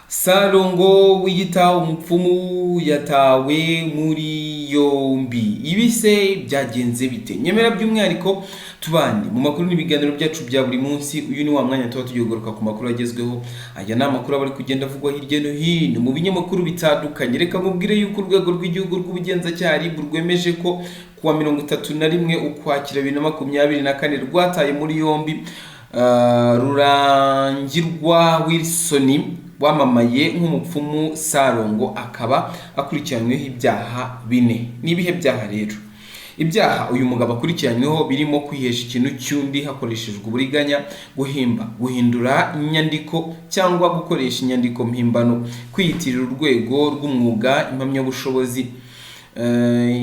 Sarongo wiyita umupfumu yatawe muri yombi. Ibise byagenze bite? Nyemera by'umwihariko tubandi mu makuru n'ibiganiro byacu bya buri munsi. Uyu ni wa mwanya tuba tugoroka ku makuru agezweho. Aya ni amakuru abari kugenda avugwa hirya no hino mu binyamakuru bitandukanye. Reka mubwire yuko urwego rw'igihugu rw'ubugenzacyaha RIB rwemeje ko kuwa 31 Ukwakira 2024 rwataye muri yombi Rurangirwa Wilson wamamaye nk'umupfumu Sarongo, akaba akurikiranyweho ibyaha 4. Nibihe byaha rero? Ibyaha uyu mugabo akurikiranyweho birimo kwihesha ikintu cy'undi hakoreshejwe uburiganya, guhimba, guhindura inyandiko cyangwa gukoresha inyandiko mpimbano, kwiyitirira urwego rw'umwuga,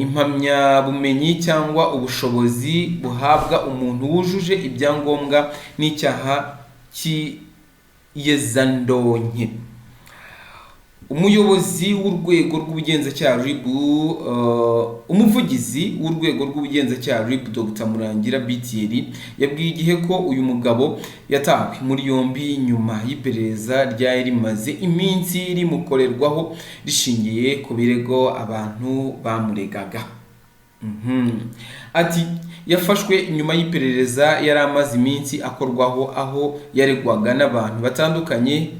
impamyabumenyi cyangwa ubushobozi buhabwa umuntu wujuje ibyangombwa n'icyaha cy'iyezandonke. Umuyobozi w'urwego rw'ubugenzacyaha RIB, umuvugizi w'urwego rw'ubugenzacyaha RIB Dr Murangira Bitieri yabwiye igihe ko uyu mugabo yatawe muri yombi nyuma y'iperereza ryari rimaze iminsi rimukorerwaho rishingiye ku birego abantu bamuregaga. Ati yafashwe nyuma y'iperereza yari amaze iminsi akorwaho, aho yaregwaga n'abantu batandukanye.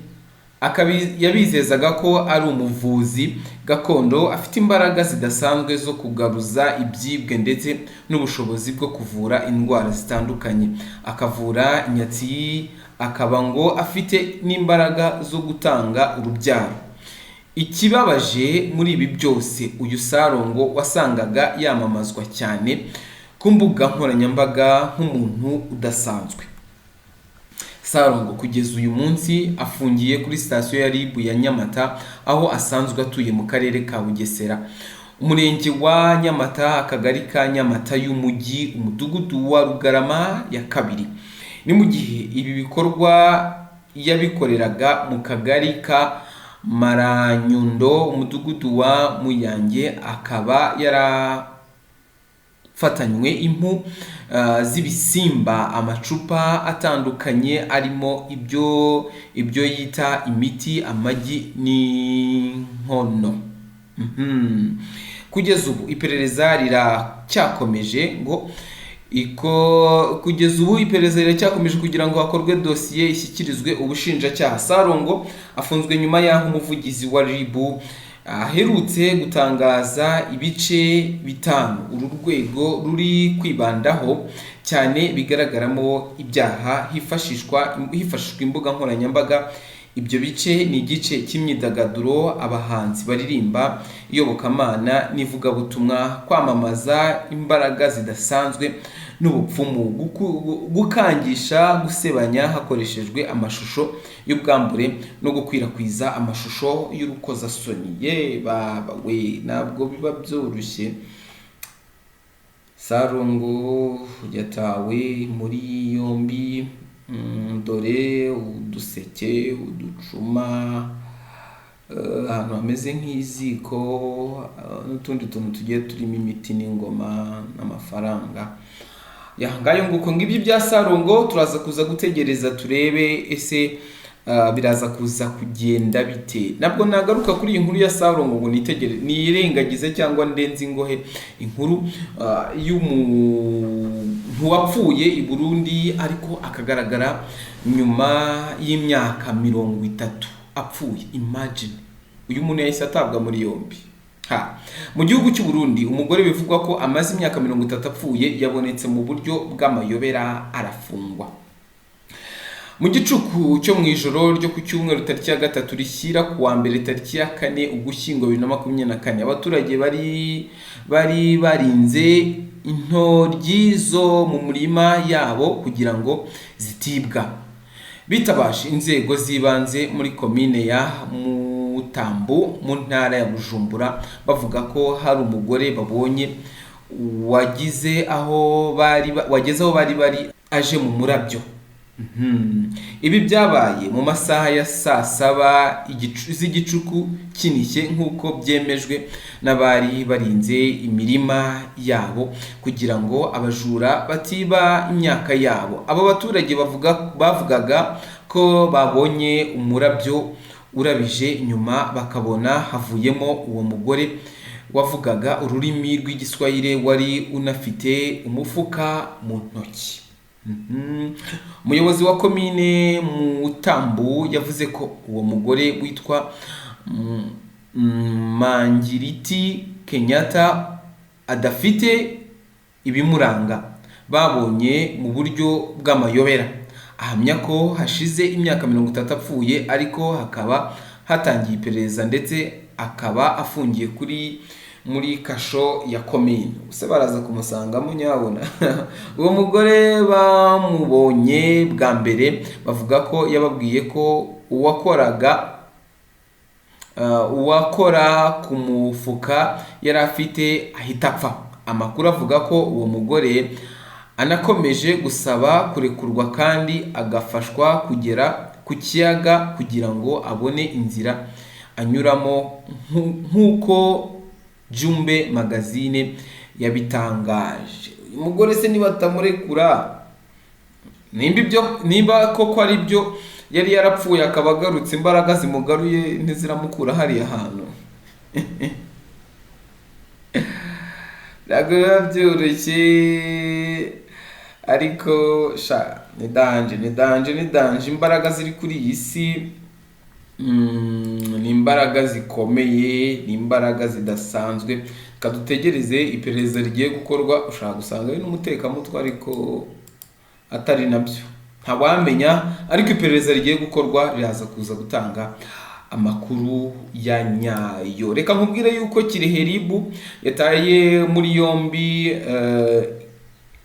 Yabizezaga ko ari umuvuzi gakondo afite imbaraga zidasanzwe zo kugaruza ibyibwe ndetse n'ubushobozi bwo kuvura indwara zitandukanye, akavura inyatsi, akaba ngo afite n'imbaraga zo gutanga urubyaro. Ikibabaje muri ibi byose, uyu Sarongo wasangaga yamamazwa cyane ku mbuga nkoranyambaga nk'umuntu udasanzwe. Sarongo kugeza uyu munsi afungiye kuri sitasiyo ya RIB ya Nyamata, aho asanzwe atuye mu karere ka Bugesera, umurenge wa Nyamata, akagari ka Nyamata y'umujyi, umudugudu wa Rugarama ya 2. Ni mu gihe ibi bikorwa yabikoreraga mu kagari ka Maranyundo, umudugudu wa Muyange, akaba yarafatanywe impu z'ibisimba, amacupa atandukanye arimo ibyo yita imiti, amagi n'inkono. Kugeza ubu iperereza riracyakomeje kugira ngo hakorwe dosiye ishyikirizwe ubushinjacyaha. Sarongo afunzwe nyuma y'aho umuvugizi wa RIB aherutse gutangaza ibice 5 uru rwego ruri kwibandaho cyane bigaragaramo ibyaha hifashishwa imbuga nkoranyambaga. Ibyo bice ni igice cy'imyidagaduro, abahanzi baririmba, iyobokamana n'ivugabutumwa, kwamamaza imbaraga zidasanzwe n'ubupfumu, gukangisha, gusebanya hakoreshejwe amashusho y'ubwambure no gukwirakwiza amashusho y'urukozasoni. Baba we, ntabwo biba byoroshye. Sarongo yatawe muri yombi. Dore uduseke, uducuma, ahantu hameze nk'iziko n'utundi tuntu tugiye turimo imiti n'ingoma n'amafaranga. Ngayo nguko ngibyo bya Sarongo. Turaza kuza gutegereza turebe ese biraza kuza kugenda bite. Nabwo nagaruka kuri iyi nkuru ya Sarongo ngo nirengagize cyangwa ndenze ingohe inkuru y'umuntu wapfuye i Burundi ariko akagaragara nyuma y'imyaka 30 apfuye. Imagine uyu muntu yahise atabwa muri yombi. Mu gihugu cy'u Burundi umugore bivugwa ko amaze imyaka 30 apfuye yabonetse mu buryo bw'amayobera, arafungwa. Mu gicuku cyo mu ijoro ryo ku cyumweru tariki ya 3 rishyira ku wa mbere tariki ya 4 Ugushyingo 2024, abaturage bari barinze intoryi zo mu murima yabo kugira ngo zitibwa. Bitabaje inzego z'ibanze muri komine ya Mutambo mu ntara ya Bujumbura, bavuga ko hari umugore babonye wageze aho bari aje mu murabyo. Ibi byabaye mu masaha ya saa 7 z'igicuku kinishye nk'uko byemejwe n'abari barinze imirima yabo kugira ngo abajura batiba imyaka yabo. Abo baturage bavugaga ko babonye umurabyo urabije, nyuma bakabona havuyemo uwo mugore wavugaga ururimi rw'igiswahili wari unafite umufuka mu ntoki. Umuyobozi wa komine Mutambu yavuze ko uwo mugore witwa Mangiriti Kenyatta adafite ibimuranga babonye mu buryo bw'amayobera. Ahamya ko hashize imyaka 30 apfuye, ariko hakaba hatangiye iperereza ndetse akaba afungiye muri kasho ya komine. Use baraza kumusangamo nyabona. Uwo mugore bamubonye bwa mbere bavuga ko yababwiye ko uwakora ku mufuka yari afite ahita apfa. Amakuru avuga ko uwo mugore anakomeje gusaba kurekurwa kandi agafashwa kugera ku kiyaga kugira ngo abone inzira anyuramo nk'uko Jumbe magazine yabitangaje. Uyu mugore se niba atamurekura, nimba koko ari byo yari yarapfuye akaba agarutse, imbaraga zimugaruye ntiziramukura hariya hantu. Ntabwo biba byoroshye, ariko ni danje. Imbaraga ziri kuri iyi si ni imbaraga zikomeye, ni imbaraga zidasanzwe. Kadutegereze iperereza rigiye gukorwa, ushaka gusanga ari n'umutekamutwe ariko atari nabyo, ntawamenya. Ariko iperereza rigiye gukorwa riraza kuza gutanga amakuru ya nyayo. Reka nkubwire yuko Kirehe RIB yataye muri yombi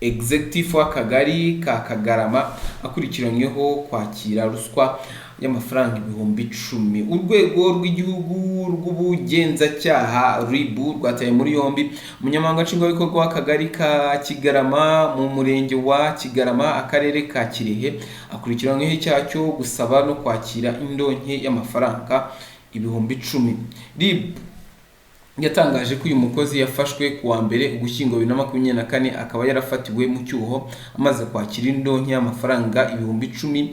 executive w'akagari ka Kagarama akurikiranyweho kwakira ruswa y'amafaranga 10,000. Urwego rw'igihugu rw'ubugenzacyaha RIB rwataye muri yombi umunyamabanga nshingwabikorwa w'akagari ka Kigarama mu murenge wa Kigarama, akarere ka Kirehe, akurikiranyweho icyaha cyo gusaba no kwakira indonke y'amafaranga 10,000. RIB yatangaje ko uyu mukozi yafashwe kuwa mbere Ugushyingo 2024 akaba yarafatiwe mu cyuho amaze kwakira indonke y'amafaranga 10,000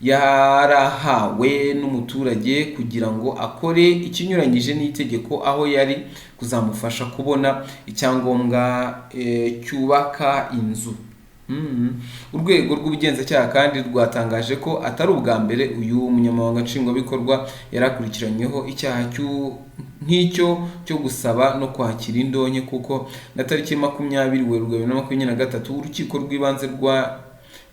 yarahawe n'umuturage kugira ngo akore ikinyuranyije n'itegeko, aho yari kuzamufasha kubona icyangombwa cyubaka inzu. Urwego rw'ubugenzacyaha kandi rwatangaje ko atari ubwa mbere uyu munyamabanga nshingwabikorwa yarakurikiranyweho icyaha nk'icyo cyo gusaba no kwakira indonke, kuko na tariki 20 Werurwe 2023 urukiko rw'ibanze rwa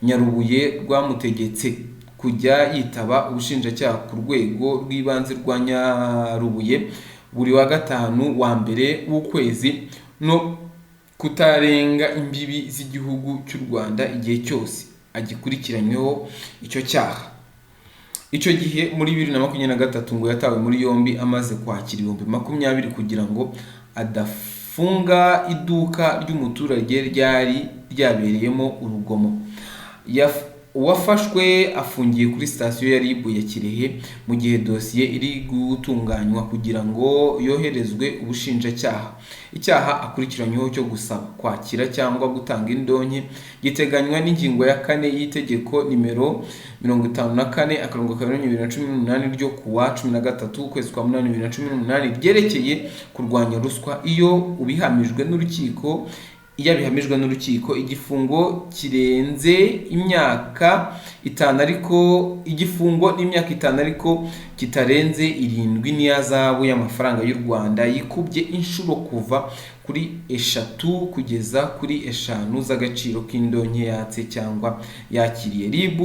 Nyarubuye rwamutegetse kujya yitaba ubushinjacyaha ku rwego rw'ibanze rwa Nyarubuye buri wa gatanu wa mbere w'ukwezi, no kutarenga imbibi z'igihugu cy'u Rwanda igihe cyose agikurikiranyweho icyo cyaha. Icyo gihe muri 2023 ngo yatawe muri yombi amaze kwakira 20,000 kugira ngo adafunga iduka ry'umuturage ryari ryabereyemo urugomo. Uwafashwe afungiye kuri sitasiyo ya RIB ya Kirehe mu gihe dosiye iri gutunganywa kugira ngo yoherezwe ubushinjacyaha. Icyaha akurikiranyweho cyo gusaba, kwakira cyangwa gutanga indonke giteganywa n'ingingo ya 4 y'itegeko nimero 54/2018 ryo kuwa 13 ukwezi kwa 8 2018 ryerekeye kurwanya ruswa. Iyo bihamijwe n'urukiko igifungo kirenze imyaka 5 ariko kitarenze 7 n'ihazabu y'amafaranga y'u Rwanda yikubye inshuro kuva kuri 3 kugeza kuri 5 z'agaciro k'indonke yatse cyangwa yakiriye. RIB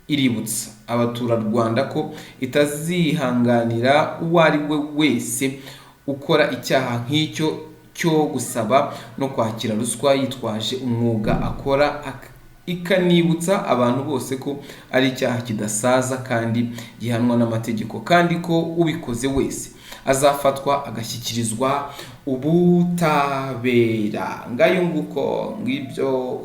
iributsa abaturarwanda ko itazihanganira uwo ari we wese ukora icyaha nk'icyo cyo gusaba no kwakira ruswa yitwaje umwuga akora, ikanibutsa abantu bose ko ari icyaha kidasaza kandi gihanwa n'amategeko, kandi ko ubikoze wese azafatwa agashyikirizwa ubutabera. Ngayo nguko ngibyo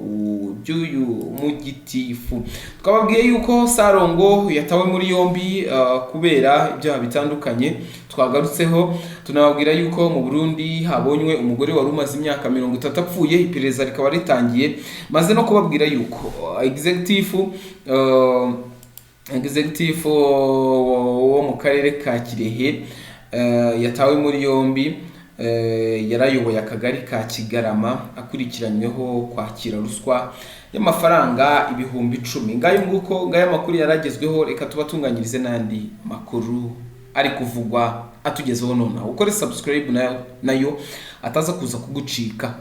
by'uyu mugitifu. Twababwiye yuko Sarongo yatawe muri yombi kubera ibyaha bitandukanye twagarutseho. Tunababwira yuko mu Burundi habonywe umugore wari umaze imyaka 30 apfuye, iperereza rikaba ritangiye. Maze no kubabwira yuko executive executive wo mu karere ka Kirehe yatawe muri yombi. Yarayoboye akagari ka Kigarama akurikiranyweho kwakira ruswa y'amafaranga ibihumbi 10. Ngayo nguko ngayo makuru yaragezweho. Reka tubatunganyirize nandi makuru ari kuvugwa atugezeho none. Ukore subscribe nayo ataza kuza kugucika.